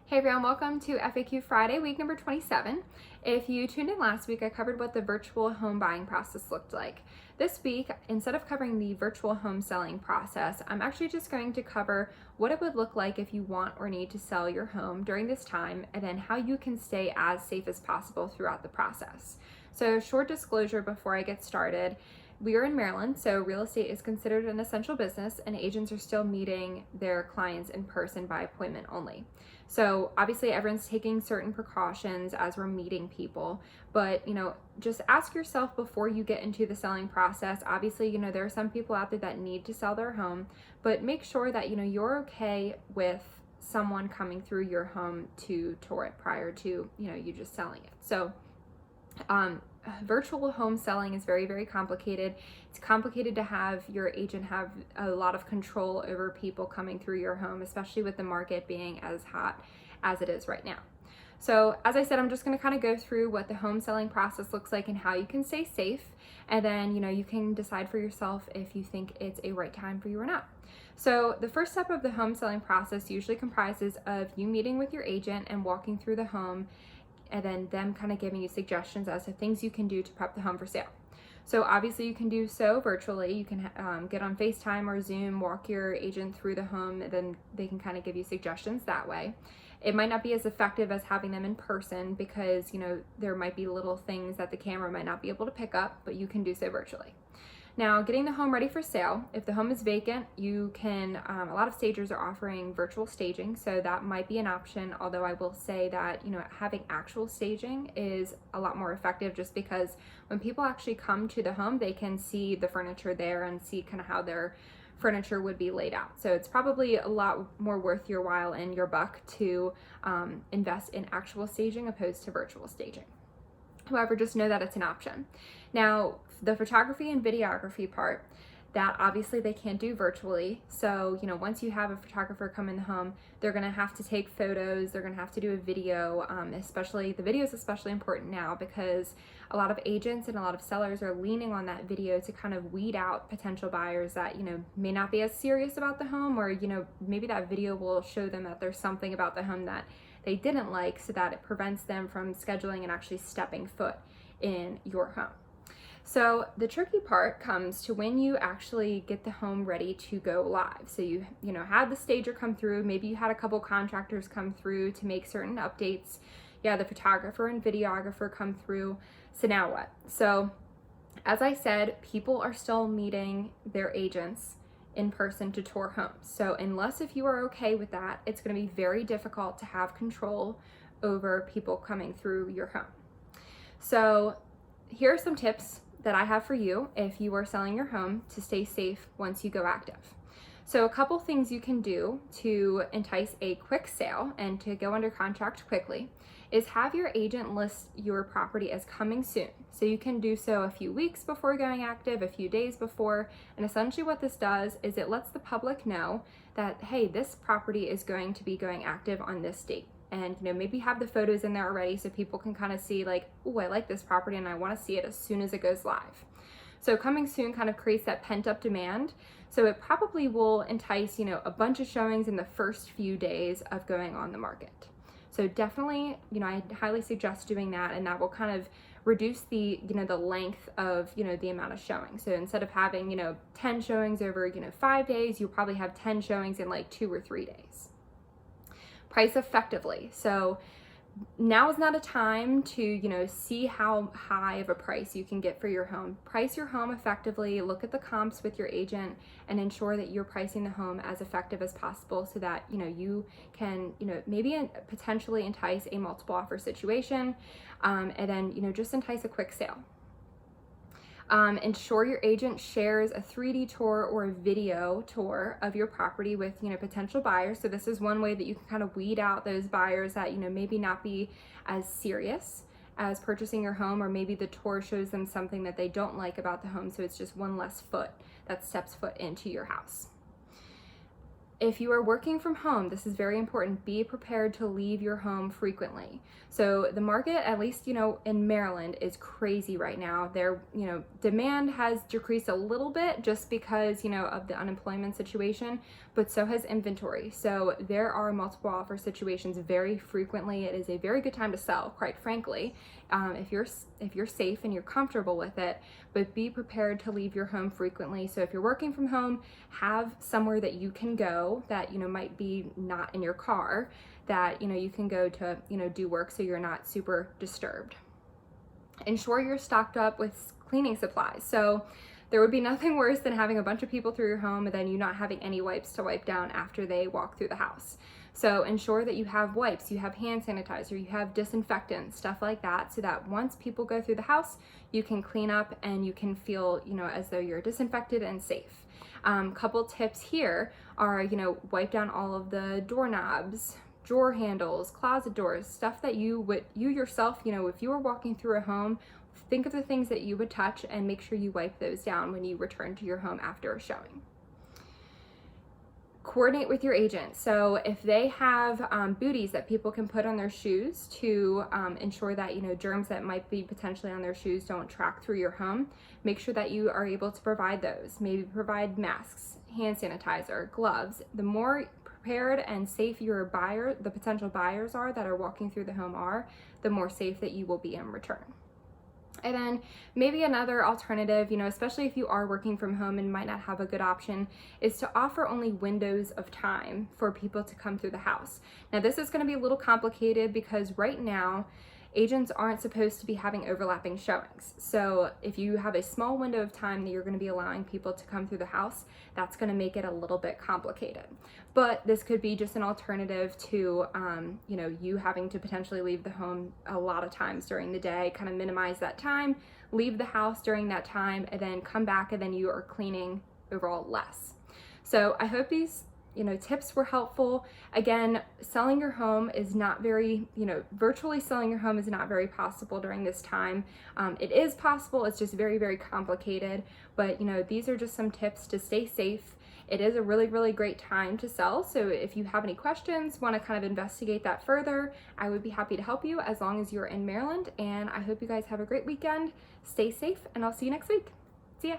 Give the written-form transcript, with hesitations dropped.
Hey everyone, welcome to FAQ Friday, week number 27. If you tuned in last week, I covered what the virtual home buying process looked like. This week, instead of covering the virtual home selling process, I'm actually just going to cover what it would look like if you want or need to sell your home during this time, and then how you can stay as safe as possible throughout the process. So, short disclosure before I get started. We are in Maryland, so real estate is considered an essential business, and agents are still meeting their clients in person by appointment only. So obviously everyone's taking certain precautions as we're meeting people, but just ask yourself before you get into the selling process. Obviously, there are some people out there that need to sell their home, but make sure that you're okay with someone coming through your home to tour it prior to you just selling it. So virtual home selling is very, very complicated. It's complicated to have your agent have a lot of control over people coming through your home, especially with the market being as hot as it is right now. So as I said, I'm just going to kind of go through what the home selling process looks like and how you can stay safe. And then, you can decide for yourself if you think it's a right time for you or not. So the first step of the home selling process usually comprises of you meeting with your agent and walking through the home, and then them kind of giving you suggestions as to things you can do to prep the home for sale. So obviously you can do so virtually. You can get on FaceTime or Zoom, walk your agent through the home, and then they can kind of give you suggestions that way. It might not be as effective as having them in person because, there might be little things that the camera might not be able to pick up, but you can do so virtually. Now, getting the home ready for sale. If the home is vacant, you can, a lot of stagers are offering virtual staging, so that might be an option, although I will say that, having actual staging is a lot more effective just because when people actually come to the home, they can see the furniture there and see kind of how their furniture would be laid out. So it's probably a lot more worth your while and your buck to invest in actual staging opposed to virtual staging. However, just know that it's an option. Now, the photography and videography part, that obviously they can't do virtually. So, once you have a photographer come in the home, they're gonna have to take photos, they're gonna have to do a video, especially, the video is especially important now because a lot of agents and a lot of sellers are leaning on that video to kind of weed out potential buyers that, may not be as serious about the home, or, maybe that video will show them that there's something about the home that they didn't like, so that it prevents them from scheduling and actually stepping foot in your home. So the tricky part comes to when you actually get the home ready to go live. So you had the stager come through, maybe you had a couple contractors come through to make certain updates. You had the photographer and videographer come through. So now what? So as I said, people are still meeting their agents in person to tour homes. So unless if you are okay with that, it's going to be very difficult to have control over people coming through your home. So here are some tips that I have for you if you are selling your home to stay safe once you go active. So a couple things you can do to entice a quick sale and to go under contract quickly is have your agent list your property as coming soon. So you can do so a few weeks before going active, a few days before, and essentially what this does is it lets the public know that, hey, this property is going to be going active on this date. And maybe have the photos in there already so people can kind of see like, oh, I like this property and I want to see it as soon as it goes live. So coming soon kind of creates that pent-up demand. So it probably will entice, a bunch of showings in the first few days of going on the market. So definitely, I highly suggest doing that, and that will kind of reduce the, the length of, the amount of showings. So instead of having, 10 showings over, 5 days, you'll probably have 10 showings in like 2 or 3 days. Price effectively. So now is not a time to, see how high of a price you can get for your home. Price your home effectively, look at the comps with your agent, and ensure that you're pricing the home as effective as possible so that, you can, maybe potentially entice a multiple offer situation, and then, just entice a quick sale. Ensure your agent shares a 3D tour or a video tour of your property with, potential buyers. So this is one way that you can kind of weed out those buyers that, maybe not be as serious as purchasing your home, or maybe the tour shows them something that they don't like about the home. So it's just one less foot that steps foot into your house. If you are working from home, this is very important. Be prepared to leave your home frequently. So the market, at least, in Maryland, is crazy right now. Demand has decreased a little bit just because, of the unemployment situation, but so has inventory. So there are multiple offer situations very frequently. It is a very good time to sell, quite frankly, if you're safe and you're comfortable with it. But be prepared to leave your home frequently. So if you're working from home, have somewhere that you can go that might be not in your car, that you can go to do work, so you're not super disturbed. Ensure you're stocked up with cleaning supplies. So there would be nothing worse than having a bunch of people through your home and then you not having any wipes to wipe down after they walk through the house. So ensure that you have wipes, you have hand sanitizer, you have disinfectant, stuff like that, so that once people go through the house, you can clean up and you can feel, as though you're disinfected and safe. Couple tips here are, wipe down all of the doorknobs, drawer handles, closet doors, stuff that you yourself, if you were walking through a home, think of the things that you would touch and make sure you wipe those down when you return to your home after a showing. Coordinate with your agent. So if they have booties that people can put on their shoes to ensure that germs that might be potentially on their shoes don't track through your home, make sure that you are able to provide those. Maybe provide masks, hand sanitizer, gloves. The more prepared and safe the potential buyers are that are walking through the home are, the more safe that you will be in return. And then maybe another alternative, especially if you are working from home and might not have a good option, is to offer only windows of time for people to come through the house. Now, this is going to be a little complicated because right now, agents aren't supposed to be having overlapping showings. So if you have a small window of time that you're going to be allowing people to come through the house, that's going to make it a little bit complicated. But this could be just an alternative to, you having to potentially leave the home a lot of times during the day, kind of minimize that time, leave the house during that time, and then come back, and then you are cleaning overall less. So I hope these tips were helpful. Again, selling your home is not very, virtually selling your home is not very possible during this time. It is possible, it's just very, very complicated. But, these are just some tips to stay safe. It is a really, really great time to sell. So if you have any questions, want to kind of investigate that further, I would be happy to help you as long as you're in Maryland. And I hope you guys have a great weekend. Stay safe, and I'll see you next week. See ya.